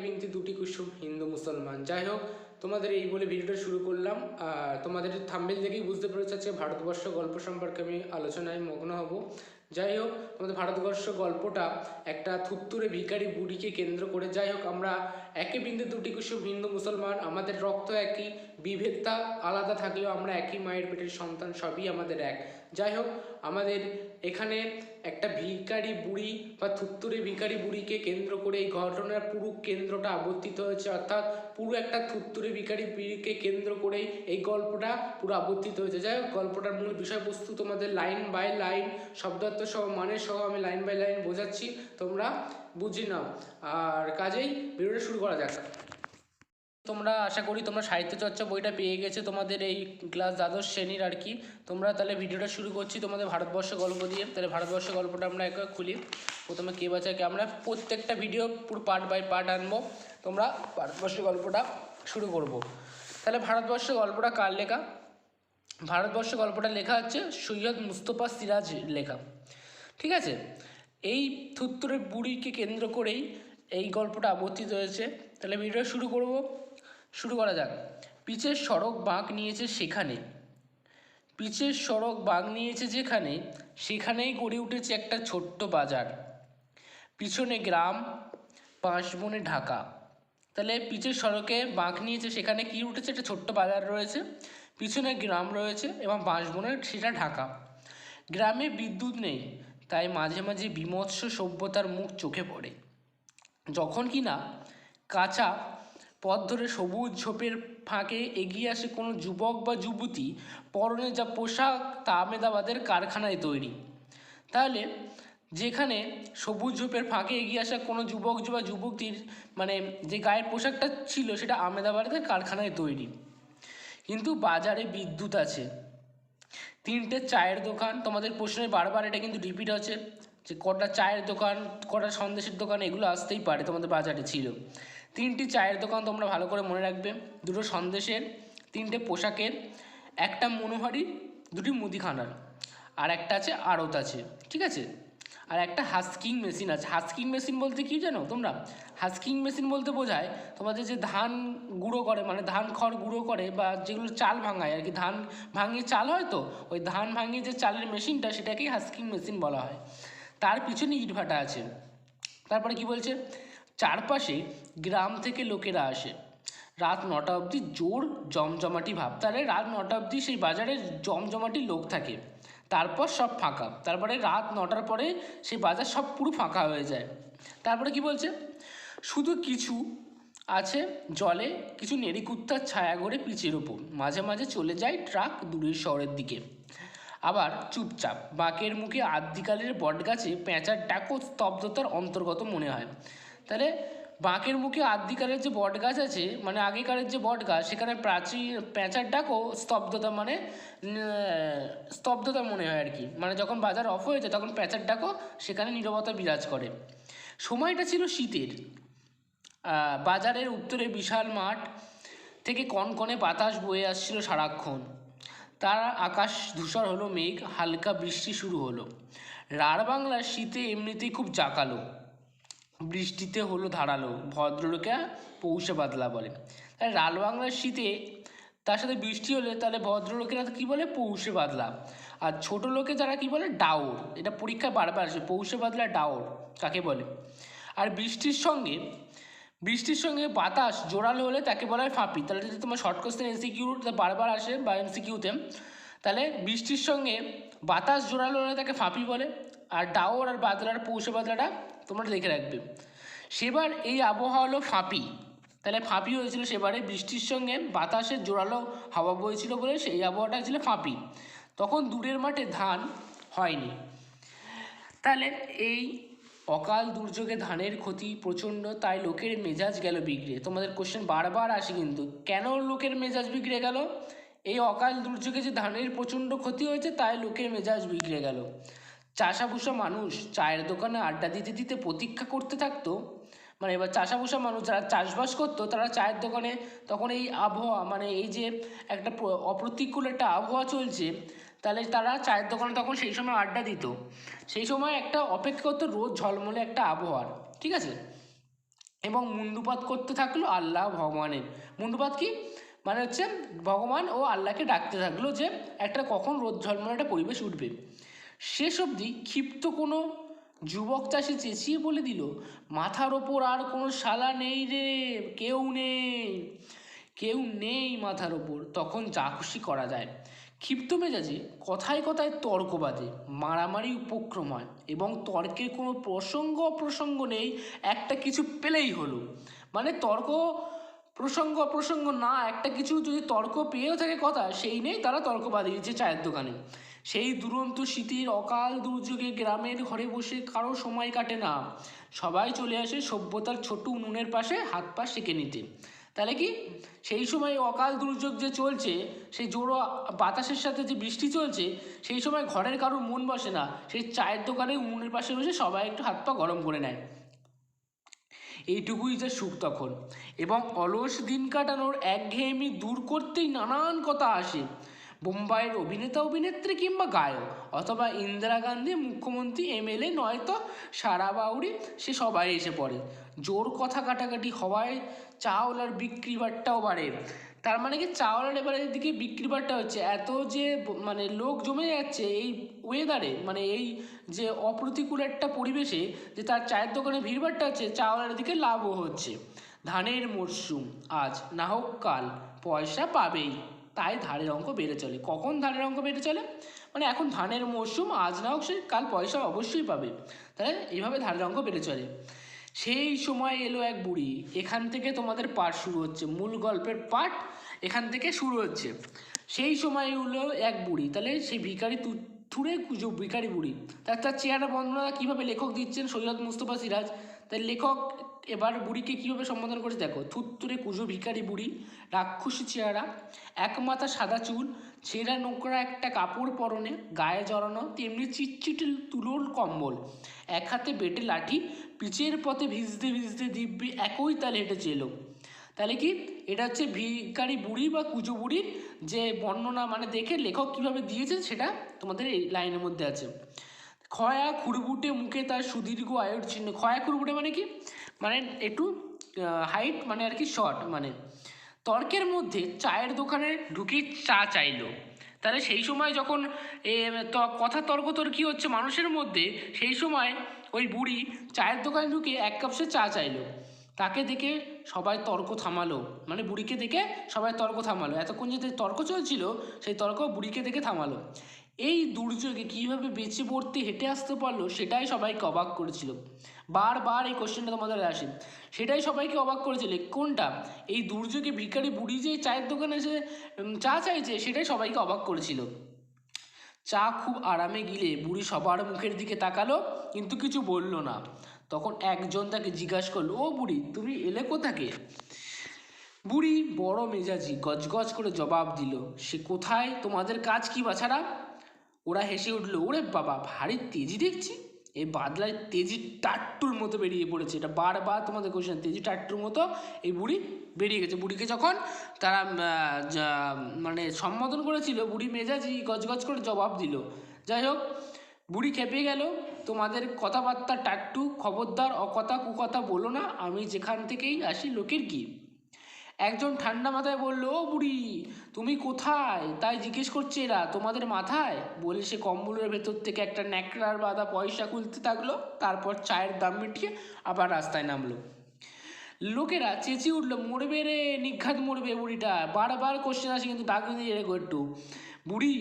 বিনতি দুটি কুসুম হিন্দু মুসলমান। যাই হোক, তোমাদের এই বলে ভিডিওটা শুরু করলাম। তোমাদের থাম্বনেল দেখেই বুঝতে পেরেছে আজকে ভারতবর্ষ গল্প সম্পর্কে আমি আলোচনায় মগ্ন হব। যাই হোক, তোমাদের ভারতবর্ষ গল্পটা একটা থুত্তুরে ভিখারি বুড়িকে কেন্দ্র করে। যাই হোক, আমরা একে বিন্দু দুটি কুসুম হিন্দু মুসলমান, আমাদের রক্ত একই, বিভেদতা আলাদা থাকলেও আমরা একই মায়ের পেটের সন্তান, সবই আমাদের এক। যাই হোক, আমাদের এখানে একটা ভিখারি বুড়ি বা থুত্তুরে ভিখারি বুড়িকে কেন্দ্র করে এই ঘটনার পুরো কেন্দ্রটা আবর্তিত হয়েছে, অর্থাৎ পুরো একটা থুত্তুরে ভিখারি বুড়িকে কেন্দ্র করেই এই গল্পটা পুরো আবর্তিত হয়েছে। যাই হোক, গল্পটার মূল বিষয়বস্তু তোমাদের লাইন বাই লাইন, শব্দার্থ সহ মানে সহ আমি লাইন বাই লাইন বোঝাচ্ছি, তোমরা বুঝে নাও। আর কাজেই ভিডিওটা শুরু করা যাক। তোমরা আশা করি তোমরা সাহিত্য চর্চা বইটা পেয়ে গেছে তোমাদের এই ক্লাস দ্বাদশ শ্রেণীর আর কি। তোমরা তাহলে ভিডিওটা শুরু করছি তোমাদের ভারতবর্ষ গল্প দিয়ে। তাহলে ভারতবর্ষ গল্পটা আমরা এক খুলি। প্রথমে কে বাঁচাকে আমরা প্রত্যেকটা ভিডিও পুরো পার্ট বাই পার্ট আনবো। তোমরা ভারতবর্ষ গল্পটা শুরু করব। তাহলে ভারতবর্ষ গল্পটা কার লেখা? ভারতবর্ষ গল্পটা লেখা হচ্ছে সৈয়দ মুস্তফা সিরাজ লেখা, ঠিক আছে। এই থুত্তুরে বুড়িকে কেন্দ্র করেই এই গল্পটা আবর্তিত হয়েছে। তাহলে ভিডিওটা শুরু করা যাক। পিচের সড়ক বাঁক নিয়েছে সেখানে, পিচের সড়ক বাঁক নিয়েছে যেখানে, সেখানেই গড়ে উঠেছে একটা ছোট্ট বাজার। পিছনে গ্রাম, বাঁশবনে ঢাকা। তাহলে পিচের সড়কে বাঁক নিয়েছে সেখানে কি উঠেছে? একটা ছোট্ট বাজার রয়েছে, পিছনে গ্রাম রয়েছে এবং বাঁশবনে সেটা ঢাকা। গ্রামে বিদ্যুৎ নেই, তাই মাঝে মাঝে বিমর্ষ সভ্যতার মুখ চোখে পড়ে। যখন কি না কাঁচা পথ ধরে সবুজ ঝোপের ফাঁকে এগিয়ে আসে কোনো যুবক বা যুবতী, পরনে যা পোশাক তা আহমেদাবাদের কারখানায় তৈরি। তাহলে যেখানে সবুজ ঝোপের ফাঁকে এগিয়ে আসা কোনো যুবক বা যুবতীর মানে যে গায়ের পোশাকটা ছিল সেটা আহমেদাবাদের কারখানায় তৈরি। কিন্তু বাজারে বিদ্যুৎ আছে, তিনটে চায়ের দোকান। তোমাদের প্রশ্নে বারবার এটা কিন্তু রিপিট আছে যে কটা চায়ের দোকান, কটা সন্দেশের দোকান, এগুলো আসতেই পারে। তোমাদের বাজারে ছিল তিনটি চায়ের দোকান, তোমরা ভালো করে মনে রাখবে। দুটো সন্দেশের, তিনটে পোশাকের, একটা মনোহারি, দুটি মুদিখানার, আর একটা আছে আড়ত আছে, ঠিক আছে। আর একটা হাস্কিং মেশিন আছে। হাস্কিং মেশিন বলতে কি জানো তোমরা? হাস্কিং মেশিন বলতে বোঝায় তোমাদের যে ধান গুঁড়ো করে, মানে ধান খড় গুঁড়ো করে বা যেগুলো চাল ভাঙায় আর কি, ধান ভাঙিয়ে চাল হয় তো, ওই ধান ভাঙিয়ে যে চালের মেশিনটা সেটাকেই হাস্কিং মেশিন বলা হয়। তার পিছনে ইটভাটা আছে। তারপরে কি বলছে? চারপাশে গ্রাম থেকে লোকেরা আসে, রাত 9টা অবধি জোর জমজমাটি ভাব। তাহলে রাত 9টা অবধি সেই বাজারে জমজমাটি লোক থাকে, তারপর সব ফাঁকা। তারপরে রাত 9টার পরে সেই বাজার সব পুরো ফাঁকা হয়ে যায়। তারপরে কি বলছে? শুধু কিছু আছে জলে, কিছু নেড়িকুত্তার ছায়া ঘরে পিচের ওপর, মাঝে মাঝে চলে যায় ট্রাক দূরের শহরের দিকে। আবার চুপচাপ বাঁকের মুখে আদ্যিকালের বটগাছে পেঁচার ডাকও স্তব্ধতার অন্তর্গত মনে হয়। তাহলে বাঁকের মুখে আদ্যিকালের যে বট গাছ আছে, মানে আগেকারের যে বট গাছ, সেখানে প্রাচীন পেঁচার ডাকও স্তব্ধতা মানে স্তব্ধতা মনে হয় আর কি। মানে যখন বাজার অফ হয়ে যায় তখন পেঁচার ডাকও সেখানে নীরবতা বিরাজ করে। সময়টা ছিল শীতের। বাজারের উত্তরে বিশাল মাঠ থেকে কনকনে বাতাস বয়ে আসছিল সারাক্ষণ। তার আকাশ ধূসর হলো মেঘ, হালকা বৃষ্টি শুরু হলো। রাঢ় বাংলার শীতে এমনিতেই খুব জাঁকালো, বৃষ্টিতে হলো ধারালো। ভদ্রলোকে পৌষে বাদলা বলে। তাই রাঢ় বাংলার শীতে তার সাথে বৃষ্টি হলে তাহলে ভদ্রলোকেরা কী বলে? পৌষে বাদলা। আর ছোটো লোকে যারা কী বলে? ডাওর। এটা পরীক্ষায় বারবার আসে, পৌষে বাদলা ডাওর কাকে বলে। আর বৃষ্টির সঙ্গে বাতাস জোরালো হলে তাকে বলা হয় ফাঁপি। তাহলে যদি তোমার শর্ট কোশ্চেন এমসিকিউ বারবার আসে বা এমসিকিউতে, তাহলে বৃষ্টির সঙ্গে বাতাস জোরালো হলে তাকে ফাঁপি বলে। আর ডাওর আর বাদলার পৌষে বাদলাটা তোমরা দেখে রাখবে। সেবার এই আবহাওয়া হলো ফাঁপি। তাহলে ফাঁপি হয়েছিল সেবারে, বৃষ্টির সঙ্গে বাতাসের জোরালো হাওয়া বইছিল বলে সেই আবহাওয়াটা ছিল ফাঁপি। তখন দূরের মাঠে ধান হয়নি। তাহলে এই অকাল দুর্যোগে ধানের ক্ষতি প্রচণ্ড, তাই লোকের মেজাজ গেল বিগড়ে। তোমাদের কোশ্চেন বারবার আসে কিন্তু, কেন লোকের মেজাজ বিগড়ে গেল? এই অকাল দুর্যোগে যে ধানের প্রচণ্ড ক্ষতি হয়েছে তাই লোকের মেজাজ বিগড়ে গেল। চাষাভুষা মানুষ চায়ের দোকানে আড্ডা দিতে দিতে প্রতীক্ষা করতে থাকতো। মানে এবার চাষাভুষা মানুষ যারা চাষবাস করতো তারা চায়ের দোকানে তখন এই আবহাওয়া, মানে এই যে একটা অপ্রতিকূল একটা আবহাওয়া চলছে, তাহলে তারা চায়ের দোকানে তখন সেই সময় আড্ডা দিত। সেই সময় একটা অপেক্ষা করতো রোদ ঝলমলে একটা আবহাওয়ার, ঠিক আছে। এবং মুণ্ডুপাত করতে থাকলো আল্লাহ ভগবানের। মুণ্ডুপাত কি মানে হচ্ছে ভগবান ও আল্লাহকে ডাকতে থাকলো যে একটা কখন রোদ ঝলমলে একটা পরিবেশ উঠবে। শেষ অবধি ক্ষিপ্ত কোনো যুবক চাষি চেঁচিয়ে বলে দিল, মাথার ওপর আর কোনো শালা নেই রে, কেউ নেই, কেউ নেই মাথার ওপর। তখন যা খুশি করা যায়। ক্ষিপ্ত মেজাজে কথায় কথায় তর্ক বাঁধে, মারামারি উপক্রম হয় এবং তর্কের কোনো প্রসঙ্গ অপ্রসঙ্গ নেই, একটা কিছু পেলেই হলো। মানে তর্ক প্রসঙ্গ না, একটা কিছু যদি তর্ক পেয়েও থাকে কথা সেই নেই, তারা তর্ক বাঁধিয়ে দিচ্ছে চায়ের দোকানে। সেই দুরন্ত শীতের অকাল দুর্যোগে গ্রামের ঘরে বসে কারো সময় কাটে না, সবাই চলে আসে সভ্যতার ছোট উনুনের পাশে হাত পা সেঁকে নিতে। তাহলে কি সেই সময় অকাল দুর্যোগ যে চলছে, সেই জোড়ো বাতাসের সাথে যে বৃষ্টি চলছে, সেই সময় ঘরের কারোর মন বসে না, সেই চায়ের দোকানে উনুনের পাশে বসে সবাই একটু হাত পা গরম করে নেয়। এইটুকুই যে সুখ তখন। এবং অলস দিন কাটানোর একঘেয়েমি দূর করতেই নানান কথা আসে। বোম্বাইয়ের অভিনেতা অভিনেত্রী কিংবা গায়ক, অথবা ইন্দিরা গান্ধী মুখ্যমন্ত্রী, এমএলএ, নয়তো সারা বাউরি, সে সবাই এসে পড়ে। জোর কথা কাটাকাটি হওয়ায় চাওয়ালার বিক্রি বাট্টাও বাড়ে। তার মানে কি চাওয়ালার এবার এদিকে বিক্রি বাট্টা হচ্ছে, এত যে মানে লোক জমে যাচ্ছে এই ওয়েদারে, মানে এই যে অপ্রতিকূল একটা পরিবেশে যে তার চায়ের দোকানে ভিড়ভাট্টা হচ্ছে, চাওয়ালার দিকে লাভও হচ্ছে। ধানের মরশুম আজ না হোক কাল, পয়সা পাবেই, তাই ধারের অঙ্ক বেড়ে চলে। কখন ধারের অঙ্ক বেড়ে চলে? মানে এখন ধানের মরশুম, আজ না হোক সে কাল পয়সা অবশ্যই পাবে, তাহলে এইভাবে ধারের অঙ্ক বেড়ে চলে। সেই সময় এলো এক বুড়ি। এখান থেকে তোমাদের পাঠ শুরু হচ্ছে, মূল গল্পের পাঠ এখান থেকে শুরু হচ্ছে। সেই সময় এলো এক বুড়ি, তাহলে সেই ভিখারি থুড়ে কুজো ভিখারি বুড়ি, তার চেহারা বর্ণনা কীভাবে লেখক দিচ্ছেন সৈয়দ মুস্তফা সিরাজ। তাই লেখক এবার বুড়িকে কীভাবে সম্বোধন করেছে দেখো, থুত্তুরে কুজো ভিখারি বুড়ি, রাক্ষসী চেহারা, এক মাথা সাদা চুল, ছেঁড়া নোংরা একটা কাপড় পরনে, গায়ে জড়ানো তেমনি চিটচিটে তুলোর কম্বল, এক হাতে বেটে লাঠি, পিচের পথে ভিজতে ভিজতে দিব্যি একই তালে হেঁটেছে এলো। তাহলে কি এটা হচ্ছে ভিখারি বুড়ি বা কুজো বুড়ির যে বর্ণনা, মানে দেখে লেখক কীভাবে দিয়েছে সেটা তোমাদের এই লাইনের মধ্যে আছে। খয়া খুরবুটে মুখে তার সুদীর্ঘ আয়ুর চিহ্ন। খয়া খুরবুটে মানে কি, মানে একটু হাইট, মানে আর কি শর্ট। মানে তর্কের মধ্যে চায়ের দোকানে ঢুকে চা চাইলো। তাহলে সেই সময় যখন কথা তর্কতর্কি হচ্ছে মানুষের মধ্যে, সেই সময় ওই বুড়ি চায়ের দোকানে ঢুকে এক কাপ সে চা চাইলো। তাকে দেখে সবাই তর্ক থামালো, মানে বুড়িকে দেখে সবাই তর্ক থামালো। এতক্ষণ যে তর্ক চলছিল সেই তর্ক বুড়িকে দেখে থামালো। এই দুর্যোগে কীভাবে বেঁচে পড়তে হেঁটে আসতে পারলো সেটাই সবাইকে অবাক করেছিল। বারবার এই কোশ্চেনটা তোমাদের আসে, সেটাই সবাইকে অবাক করেছিল। কোনটা? এই দুর্যোগে ভিখারি বুড়ি যে চায়ের দোকানে এসে চা চাইছে সেটাই সবাইকে অবাক করেছিল। চা খুব আরামে গিলে বুড়ি সবার মুখের দিকে তাকালো, কিন্তু কিছু বলল না। তখন একজন তাকে জিজ্ঞাসা করলো, ও বুড়ি, তুমি এলে কোথাকে? বুড়ি বড় মেজাজি গজগজ করে জবাব দিল, সে কোথায়, তোমাদের কাজ কি বাছারা? ওরা হেসে উঠলো, ওরে বাবা, ভারী তেজি দেখছি। এই বাদলায় তেজি টাট্টুর মতো বেরিয়ে পড়েছে। এটা বারবার তোমাদের কোশ্চেন, তেজি টাট্টুর মতো এই বুড়ি বেরিয়ে গেছে। বুড়িকে যখন তারা মানে সম্বোধন করেছিল, বুড়ি মেজাজি গজগজ করে জবাব দিল। যাই হোক, বুড়ি খেপে গেল, তোমাদের কথাবার্তা টাট্টু, খবরদার অকথা কুকথা বলো না, আমি যেখান থেকেই আসি লোকের কি। একজন ঠান্ডা মাথায় বলল, ও বুড়ি, তুমি কোথায় তাই জিজ্ঞেস করছে এরা, তোমাদের মাথায়? বলে সে কম্বলের ভেতর থেকে একটা ন্যাকড়ার বাঁধা পয়সা খুলতে থাকলো। তারপর চায়ের দাম মিটিয়ে আবার রাস্তায় নামলো। লোকেরা চেঁচিয়ে উঠলো, মরবে রে, নিঘাত মরবে বুড়িটা। বারবার কোশ্চেন আসে, কিন্তু ডাক দিয়ে রেখো একটু। বুড়ি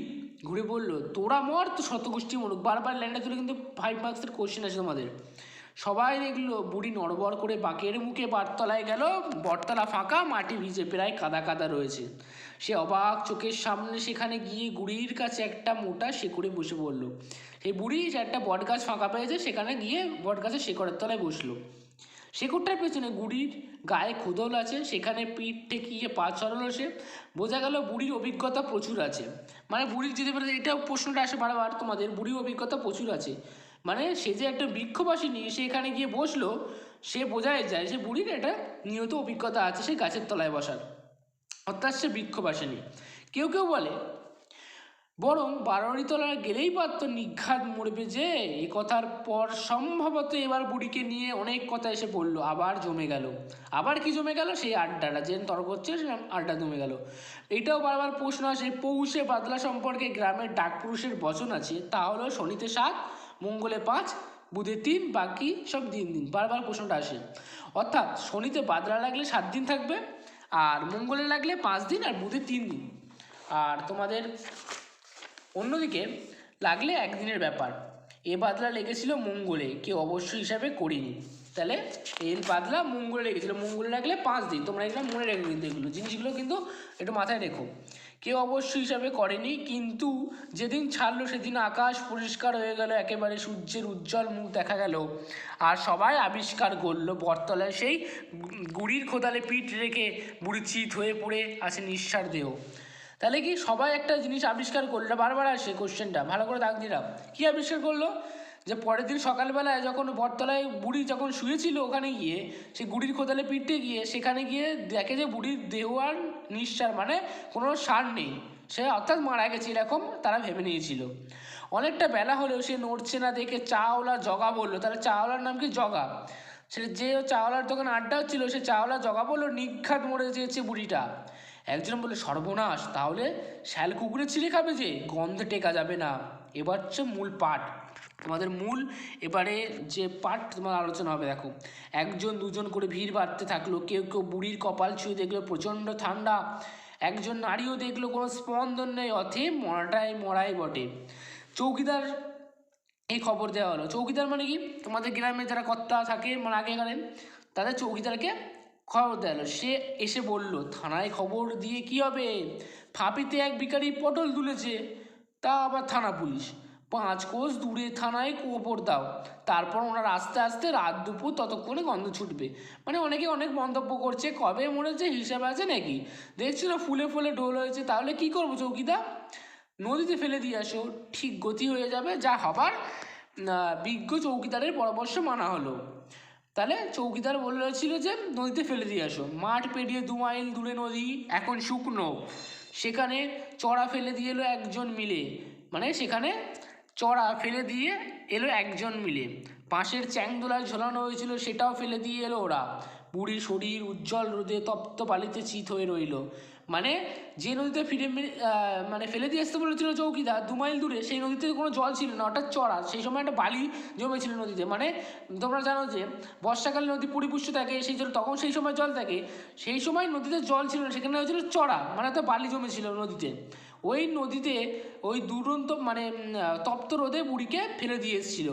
ঘুরে বললো, তোরা মর, তো শতগোষ্ঠী মরুক। বারবার ল্যান্ডে তুলে কিন্তু 5 মার্কসের কোশ্চেন আসে তোমাদের। সবাই দেখলো বুড়ি নড়বড় করে বাঁকের মুখে বারতলায় গেল। বটতলা ফাঁকা, মাটি ভিজে প্রায় কাদা কাদা রয়েছে। সে অবাক চোখের সামনে সেখানে গিয়ে বুড়ির কাছে একটা মোটা শেকড়ে বসে পড়লো। সেই বুড়ি যে একটা বট গাছ ফাঁকা পেয়েছে, সেখানে গিয়ে বট গাছের শেকড়ের তলায় বসলো। শেকড়টার পেছনে বুড়ির গায়ে খুদল আছে, সেখানে পিঠ ঠেকিয়ে পা ছড়ালো সে। বোঝা গেল বুড়ির অভিজ্ঞতা প্রচুর আছে। মানে বুড়ির যদি বলে, এটাও প্রশ্নটা আসে বারবার তোমাদের, বুড়ির অভিজ্ঞতা প্রচুর আছে। মানে সে যে একটা বৃক্ষবাসিনী, সে এখানে গিয়ে বসলো, সে বোঝাই যায় সে বুড়ির একটা নিয়ত অভিজ্ঞতা আছে সেই গাছের তলায় বসার, অর্থাৎ সে বৃক্ষবাসিনী। কেউ কেউ বলে বরং বারোয়ারিতলা গেলেই পারতো, নিঘাত মরবে যে। এ কথার পর সম্ভবত এবার বুড়িকে নিয়ে অনেক কথা এসে পড়লো, আবার জমে গেল। আবার কি জমে গেল? সেই আড্ডাটা, যে তর্ক হচ্ছে সে আড্ডা জমে গেল। এইটাও বারবার প্রশ্ন আসে, পৌষে বাদলা সম্পর্কে গ্রামের ডাকপুরুষের বচন আছে, তা হলো শনিতে 7, মঙ্গলে 5, বুধে 3, বাকি সব দিন দিন। বারবার প্রশ্নটা আসে, অর্থাৎ শনিতে বাদলা লাগলে 7 দিন থাকবে, আর মঙ্গলে লাগলে 5 দিন, আর বুধে 3 দিন। আর তোমাদের অন্যদিকে লাগলে 1 দিনের ব্যাপার। এ বাদলা লেগেছিল মঙ্গলে, কেউ অবশ্য হিসাবে করিনি। তাহলে এর বাদলা মঙ্গলে লেগেছিল, মঙ্গলে লাগলে 5 দিন। তোমরা এগুলো মনে রেখে, কিন্তু এগুলো জিনিসগুলো কিন্তু একটু মাথায় রেখো। কেউ অবশ্য হিসাবে করেনি, কিন্তু যেদিন ছাড়লো সেদিন আকাশ পরিষ্কার হয়ে গেল, একেবারে সূর্যের উজ্জ্বল মুখ দেখা গেল। আর সবাই আবিষ্কার করলো বটতলায় সেই গুড়ির খোদালে পিঠ রেখে বুড়ি চিত হয়ে পড়ে আছে নিঃসার দেহ। তাহলে কি সবাই একটা জিনিস আবিষ্কার করলো, বারবার আসে কোশ্চেনটা, ভালো করে দাগ দিলাম। কী আবিষ্কার করলো? যে পরের দিন সকালবেলায় যখন বটতলায় বুড়ি যখন শুয়েছিল, ওখানে গিয়ে সে গুড়ির খোদালে পিঠে গিয়ে সেখানে গিয়ে দেখে যে বুড়ির দেহ আর নিঃসার, মানে কোনো সার নেই, সে অর্থাৎ মারা গেছে, এরকম তারা ভেবে নিয়েছিল। অনেকটা বেলা হলেও সে নড়ছে না দেখে চাওলা জগা বললো। তাহলে চাওলার নাম কি? জগা। সে যে চাওলার দোকানে আড্ডা হচ্ছিল, সে চাওলা জগা বললো নিঘাত মরে যেয়েছে বুড়িটা। একজন বলে সর্বনাশ, তাহলে শ্যাল কুকুরে ছিঁড়ে খাবে যে, গন্ধে টেকা যাবে না। এবার হচ্ছে মূল পাঠ, তোমাদের মূল এবারে যে পাঠ তোমার আলোচনা হবে। দেখো, 1 2 করে ভিড় বাড়তে থাকলো। কেউ কেউ বুড়ির কপাল ছুঁয়ে দেখলো প্রচণ্ড ঠান্ডা। একজন নারীও দেখলো কোনো স্পন্দন নেই, অথে মরাই বটে। চৌকিদার এই খবর দেওয়া হলো। চৌকিদার মানে কি? তোমাদের গ্রামে যারা কর্তা থাকে, মানে আগেকারে, তাদের চৌকিদারকে খবর দেওয়া হলো। সে এসে বলল, থানায় খবর দিয়ে কি হবে? ফাঁপিতে 1 ভিখারি পটল তুলেছে, তা আবার থানা পুলিশ। 5 কোষ দূরে থানায় খবর দাও, তারপর ওনার আস্তে আস্তে রাত দুপুর ততক্ষণে গন্ধ ছুটবে। মানে অনেকে অনেক মন্তব্য করছে, কবে মরেছে হিসাব আছে নাকি? দেখছিল ফুলে ফুলে ঢোল হয়েছে, তাহলে কি করবো চৌকিদার? নদীতে ফেলে দিয়ে আসো, ঠিক গতি হয়ে যাবে। যা হবার বিজ্ঞ চৌকিদারের পরামর্শ মানা হলো। তাহলে চৌকিদার বলেছিল যে নদীতে ফেলে দিয়ে আসো। মাঠ পেরিয়ে 2 মাইল দূরে নদী, এখন শুকনো। সেখানে চড়া ফেলে দিয়ে এলো 1 মিলে, মানে সেখানে চড়া ফেলে দিয়ে এলো 1 মিলে। পাশের চ্যাংদোলায় ঝোলানো হয়েছিল, সেটাও ফেলে দিয়ে এলো ওরা। বুড়ির শরীর উজ্জ্বল রোদে তপ্ত বালিতে চিত হয়ে রইল। মানে যে নদীতে মানে ফেলে দিয়ে আসতে বলেছিল চৌকিদার 2 মাইল দূরে, সেই নদীতে কোনো জল ছিল না, ওটা চড়া। সেই সময় একটা বালি জমেছিল নদীতে। মানে তোমরা জানো যে বর্ষাকালে নদী পরিপুষ্ট থাকে, সেই জল তখন সেই সময় জল থাকে। সেই সময় নদীতে জল ছিল না, সেখানে হয়েছিল চড়া, মানে তো বালি জমেছিল নদীতে। ওই নদীতে ওই দুরন্ত মানে তপ্ত রোদে বুড়িকে ফেলে দিয়ে এসেছিল।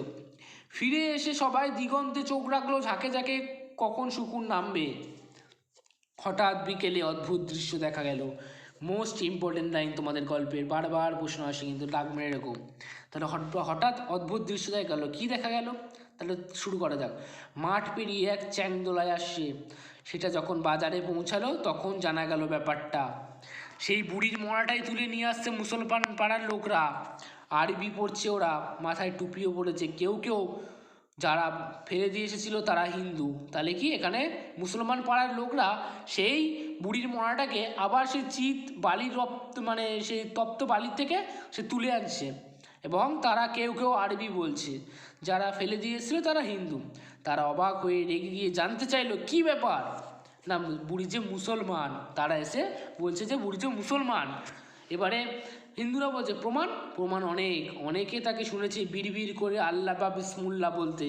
ফিরে এসে সবাই দিগন্তে চোখ রাখলো, ঝাঁকে ঝাঁকে কখন শকুন নামবে। হঠাৎ বিকেলে অদ্ভুত দৃশ্য দেখা গেল। মোস্ট ইম্পর্টেন্ট লাইন তোমাদের গল্পের, বারবার প্রশ্ন আসে, কিন্তু দাগ মেরে রেখো। তাহলে হঠাৎ অদ্ভুত দৃশ্য দেখা গেল। কী দেখা গেল? তাহলে শুরু করা যাক। মাঠ পেরিয়ে 1 চ্যাংদোলায় আসছে। সেটা যখন বাজারে পৌঁছালো, তখন জানা গেল ব্যাপারটা। সেই বুড়ির মরাটাই তুলে নিয়ে আসছে মুসলমান পাড়ার লোকরা। আরবি পড়ছে ওরা, মাথায় টুপিও পড়েছে। কেউ কেউ যারা ফেলে দিয়ে এসেছিল তারা হিন্দু। তাহলে কি এখানে মুসলমান পাড়ার লোকরা সেই বুড়ির মরাটাকে আবার সেই বালির মানে সেই তপ্ত বালির থেকে সে তুলে আনছে, এবং তারা কেউ কেউ আরবি বলছে। যারা ফেলে দিয়ে এসেছিল তারা হিন্দু। তারা অবাক হয়ে রেগে গিয়ে জানতে চাইলো কী ব্যাপার। না, বুড়ি যে মুসলমান। তারা এসে বলছে যে বুড়ি যে মুসলমান। এবারে হিন্দুরা বলছে প্রমাণ অনেকে তাকে শুনেছে বিড়বিড় করে আল্লাহ বা বিসমুল্লাহ বলতে।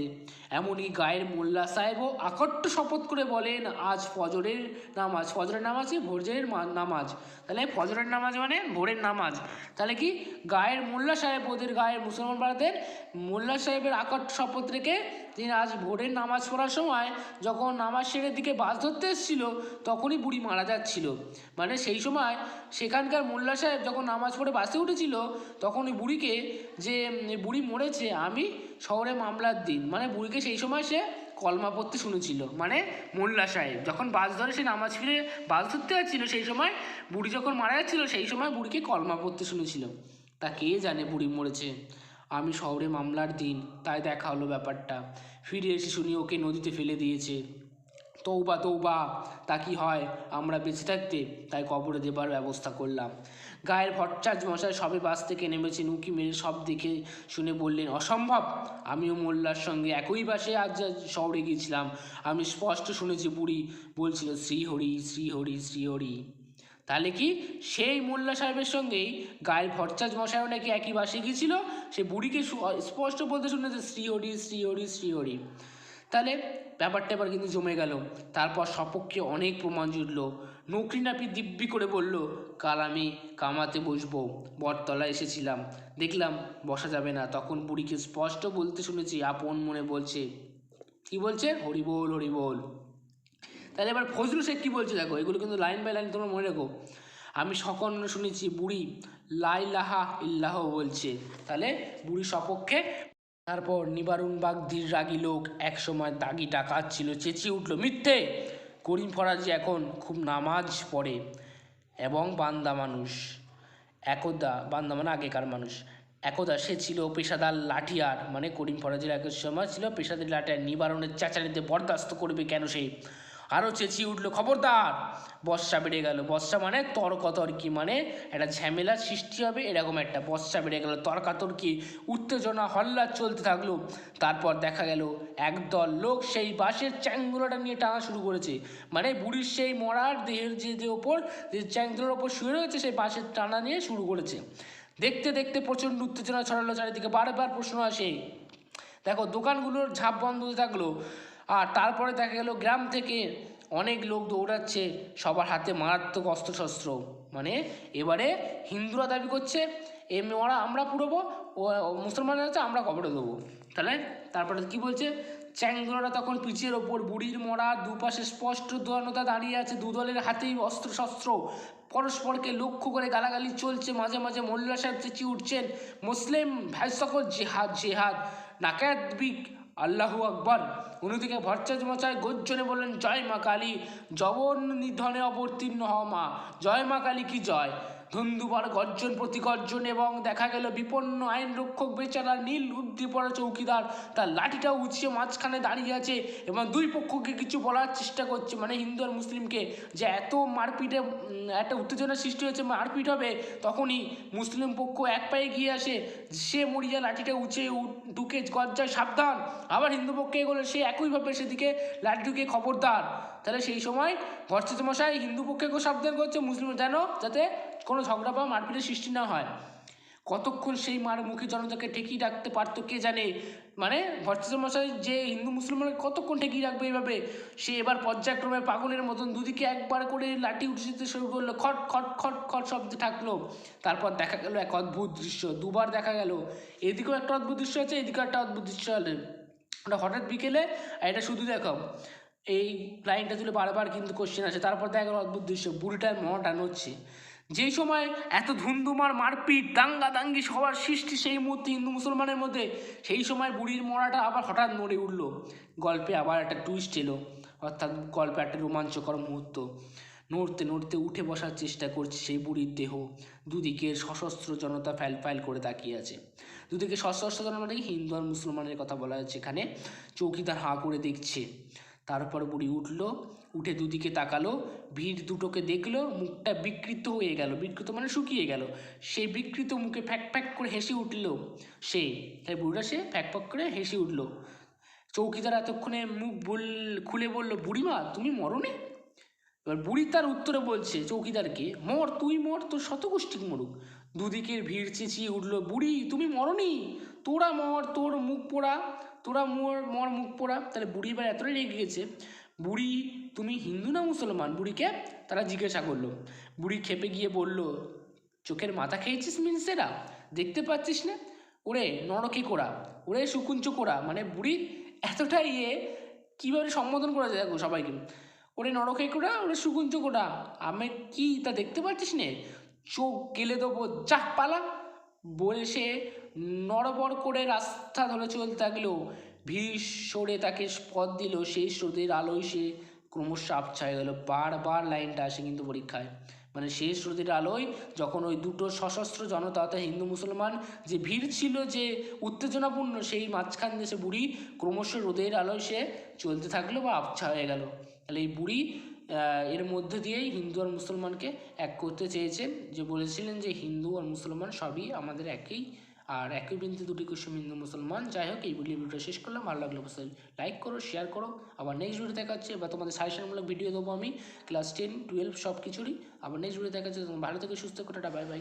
এমনকি গায়ের মোল্লা সাহেবও আকট্ট শপথ করে বলেন, আজ ফজরের নামাজ কি ভোরের নামাজ। তাহলে ফজরের নামাজ মানে ভোরের নামাজ। তাহলে কি গায়ের মোল্লা সাহেব, ওদের গায়ের মুসলমান পাড়াদের মোল্লা সাহেবের আকট্ট শপথ রেখে তিনি আজ ভোরের নামাজ পড়ার সময় যখন নামাজ সেরের দিকে বাস ধরতে এসেছিল, তখনই বুড়ি মারা যাচ্ছিল। মানে সেই সময় সেখানকার মোল্লা সাহেব যখন নামাজ পড়ে বাসে উঠেছিল, তখন ওই বুড়িকে, যে বুড়ি মরেছে আমি শহরে মামলার দিন, মানে বুড়িকে সেই সময় সে কলমা পড়তে শুনেছিল। মানে মোল্লা সাহেব যখন বাস ধরে সে নামাজ ফিরে বাস ধরতে যাচ্ছিল, সেই সময় বুড়ি যখন মারা যাচ্ছিল, সেই সময় বুড়িকে কলমা পড়তে শুনেছিল। তা কে জানে বুড়ি মরেছে। আমি শহরে মামলার দিন, তাই দেখা হলো ব্যাপারটা। ফিরে এসে শুনি ওকে নদীতে ফেলে দিয়েছে। তৌবা তৌবা, তা কি হয়, আমরা বেঁচে থাকতে তাই কবরে দেবার ব্যবস্থা করলাম। গায়ের ভট্টাচার্য মশাই সবে বাস থেকে নেমেছেন, উঁকি মেরে সব দেখে শুনে বললেন, অসম্ভব, আমিও মোল্লার সঙ্গে একই বাসে আজ শহরে গিয়েছিলাম। আমি স্পষ্ট শুনেছি বুড়ি বলছিল শ্রীহরি শ্রীহরি শ্রীহরি। তাহলে কি সেই মোল্লা সাহেবের সঙ্গেই গায়ের ভট্টাচার্য মশাইও নাকি একই বাসে গিয়েছিল, সে বুড়িকে স্পষ্ট বলতে শুনেছে শ্রীহরি শ্রীহরি শ্রীহরি। তাহলে ব্যাপারটা এবার কিন্তু জমে গেল। তারপর সপক্ষে অনেক প্রমাণ জুটল। নকরি নাপি দিব্যি করে বলল, কাল আমি কামাতে বসবো, বটতলায় এসেছিলাম, দেখলাম বসা যাবে না। তখন বুড়িকে স্পষ্ট বলতে শুনেছি, আপন মনে বলছে, কি বলছে, হরি বল হরি বল। তাহলে এবার ফজলু শেখ কী বলছে দেখো, এগুলো কিন্তু লাইন বাই লাইন তোমরা মনে রেখো। আমি সকর্ণ শুনেছি বুড়ি লা ইলাহা ইল্লাহ বলছে। তাহলে বুড়ি সপক্ষে। তারপর নিবারুনবাগ ধীর রাগী লোক, একসময় দাগি ডাকাত ছিল, চেঁচিয়ে উঠল, মিথ্যে, করিম ফরাজি এখন খুব নামাজ পড়ে এবং বান্দা মানুষ। একদা, বান্দা মানে আগেকার মানুষ, একদা সে ছিল পেশাদার লাঠিয়ার, মানে করিম ফরাজির এক সময় ছিল পেশাদার লাঠিয়ার। নিবারণের চেঁচানিতে বরদাস্ত করবে কেন সে? আরও চেঁচিয়ে উঠল, খবরদার। বর্ষা বেড়ে গেল। বর্ষা মানে তর্কতর্কি, মানে একটা ঝামেলার সৃষ্টি হবে এরকম একটা। বর্ষা বেড়ে গেল, তর্কাতর্কি, উত্তেজনা, হল্লা চলতে থাকলো। তারপর দেখা গেল একদল লোক সেই বাঁশের চ্যাংদোলাটা নিয়ে টানা শুরু করেছে, মানে বুড়ির সেই মরার দেহের যে ওপর যে চ্যাংদোলার ওপর শুয়ে রয়েছে সেই বাঁশের টানা নিয়ে শুরু করেছে। দেখতে দেখতে প্রচণ্ড উত্তেজনা ছড়ালো চারিদিকে। বারবার প্রশ্ন আসে, দেখো দোকানগুলোর ঝাঁপ বন্ধ হতে থাকলো। আর তারপরে দেখা গেল গ্রাম থেকে অনেক লোক দৌড়াচ্ছে, সবার হাতে মারাত্মক অস্ত্রশস্ত্র। মানে এবারে হিন্দুরা দাবি করছে এ মরা আমরা পুরবো, ও মুসলমানরা হচ্ছে আমরা কবরে দেবো। তাহলে তারপরে কি বলছে, চ্যাংদোলাটা তখন পিচের ওপর, বুড়ির মরা দুপাশে স্পষ্ট দোয়ানতা দাঁড়িয়ে আছে, দুদলের হাতেই অস্ত্রশস্ত্র, পরস্পরকে লক্ষ্য করে গালাগালি চলছে। মাঝে মাঝে মোল্লা সাহেব চেঁচিয়ে উঠছেন, মুসলিম ভাই সকল জেহাদ জেহাদ, নাকায়াতবিক, আল্লাহু আকবর। অন্যদিকে ভট্টাচার্য মশাই গর্জনে বললেন, জয় মা কালী, জবন নিধনে অবতীর্ণ হও মা, জয় মা কালী কি জয়। ধন্দুবার গর্জন প্রতিগর্জন, এবং দেখা গেল বিপন্ন আইন রক্ষক বেচারা নীল উদ্দীপনা চৌকিদার তার লাঠিটা উঁচিয়ে মাঝখানে দাঁড়িয়ে আছে এবং দুই পক্ষকে কিছু বলার চেষ্টা করছে, মানে হিন্দু আর মুসলিমকে, যে এত মারপিটে একটা উত্তেজনার সৃষ্টি হয়েছে, মারপিট হবে। তখনই মুসলিম পক্ষ এক পায়ে গিয়ে আসে, সে মরিয়া লাঠিটা উঁচে ঢুকে গজ্জায় সাবধান। আবার হিন্দু পক্ষে এগোলে সে একইভাবে সেদিকে লাঠি ঢুকে খবরদার। তাহলে সেই সময় ভট্টাচার্য মশাই হিন্দু পক্ষেকেও সাবধান করছে, মুসলিম যেন যাতে কোনো ঝগড়া বা মারপিটের সৃষ্টি না হয়। কতক্ষণ সেই মুখী জনতাকে ঠেকিয়ে রাখতে পারতো কে জানে, মানে ভট্টাচার্য মশাই যে হিন্দু মুসলমানকে কতক্ষণ ঠেকিয়ে রাখবে এইভাবে। সে এবার পর্যায়ক্রমে পাগলের মতন দুদিকে একবার করে লাঠি উঠতে শুরু করলো, খট খট খট খট শব্দে থাকলো। তারপর দেখা গেল এক অদ্ভুত দৃশ্য, দুবার দেখা গেল। এদিকেও একটা অদ্ভুত দৃশ্য আছে, এদিকেও একটা অদ্ভুত দৃশ্য আছে। ওটা হঠাৎ বিকেলে, আর এটা শুধু দেখো এই লাইনটা তুলে বারবার কিন্তু কোশ্চেন আছে। তারপর দেখা গেল অদ্ভুত দৃশ্য, বুড়িটার মনটা নড়ছে। যেই সময় এত ধুমধুমার মারপিট দাঙ্গা দাঙ্গি সবার সৃষ্টি সেই মুহূর্তে হিন্দু মুসলমানের মধ্যে, সেই সময় বুড়ির মরাটা আবার হঠাৎ নড়ে উঠল। গল্পে আবার একটা টুইস্ট এলো, অর্থাৎ গল্পে একটা রোমাঞ্চকর মুহূর্ত। নড়তে নড়তে উঠে বসার চেষ্টা করছে সেই বুড়ির দেহ। দুদিকের সশস্ত্র জনতা ফ্যাল ফ্যাল করে তাকিয়ে আছে। দুদিকে সশস্ত্র জনতা মানে হিন্দু আর মুসলমানের কথা বলা হচ্ছে এখানে। চৌকিদার হাঁ করে দেখছে। তারপর বুড়ি উঠল, উঠে দুদিকে তাকালো, ভিড় দুটোকে দেখলো, মুখটা বিকৃত হয়ে গেল, বিকৃত মানে শুকিয়ে গেল। সেই বিকৃত মুখে ফ্যাক ফ্যাক করে হেসে উঠল সে। তাই বুড়িটা সে ফ্যাক ফ্যাক করে হেসে উঠল। চৌকিদার এতক্ষণে মুখ খুলে বলল, বুড়িমা তুমি মরনি? এবার বুড়ি তার উত্তরে বলছে চৌকিদারকে, মর, তুই মর, তোর শতগোষ্ঠী মরুক। দুদিকের ভিড় চেঁচিয়ে উঠল, বুড়ি তুমি মরনি, তোরা মর, তোর মুখ পোড়া, তোরা মর মুখ পোড়া। তাহলে বুড়ি এবার এতটাই রেগে গেছে, বুড়ি তুমি হিন্দু না মুসলমান, বুড়িকে তারা জিজ্ঞাসা করলো। বুড়ি খেপে গিয়ে বলল, চোখের মাথা খেয়েছিস মিনসেরা, দেখতে পাচ্ছিস না? ওরে নরকে কোড়া, ওরে সুকুঞ্চ কোড়া, মানে বুড়ি এতটাই কীভাবে সম্বোধন করা যায় দেখো সবাইকে, ওরে নরকে কোড়া, ওরে সুকুঞ্চ কোড়া, আমি কি তা দেখতে পাচ্ছিস নে, চোখ গেলে দেবো, যা পালা। বলে সে নড়বড় করে রাস্তা ধরে চলতে থাকলো। ভিড় সরে তাকে পথ দিল, সেই স্রোতের আলোয় সে ক্রমশ আবছা হয়ে গেল। বারবার লাইনটা আসে কিন্তু পরীক্ষায়, মানে শেষ রোদের আলোয় যখন ওই দুটো সশস্ত্র জনতা অর্থাৎ হিন্দু মুসলমান যে ভিড় ছিল, যে উত্তেজনাপূর্ণ, সেই মাঝখান দিয়ে সে বুড়ি ক্রমশ রোদের আলোয় সে চলতে থাকলো বা আবছা হয়ে গেল। তাহলে এই বুড়ি এর মধ্যে দিয়েই হিন্দু আর মুসলমানকে এক করতে চেয়েছেন, যে বলেছিলেন যে হিন্দু আর মুসলমান সবই আমাদের একই, আর একই বৃন্তে দুটি কুসুম হিন্দু মুসলমান। যাই হোক, এই ভিডিওটা শেষ করলাম। ভালো লাগলো অবশ্যই লাইক করো, শেয়ার করো। আবার নেক্সট ভিডিও দেখাচ্ছে বা তোমাদের সাজেশনমূলক ভিডিও দেবো আমি ক্লাস 10, 12 সব কিছুরই। আবার নেক্সট ভিডিও দেখাচ্ছে। ভালো থেকে সুস্থ করে, বাই বাই।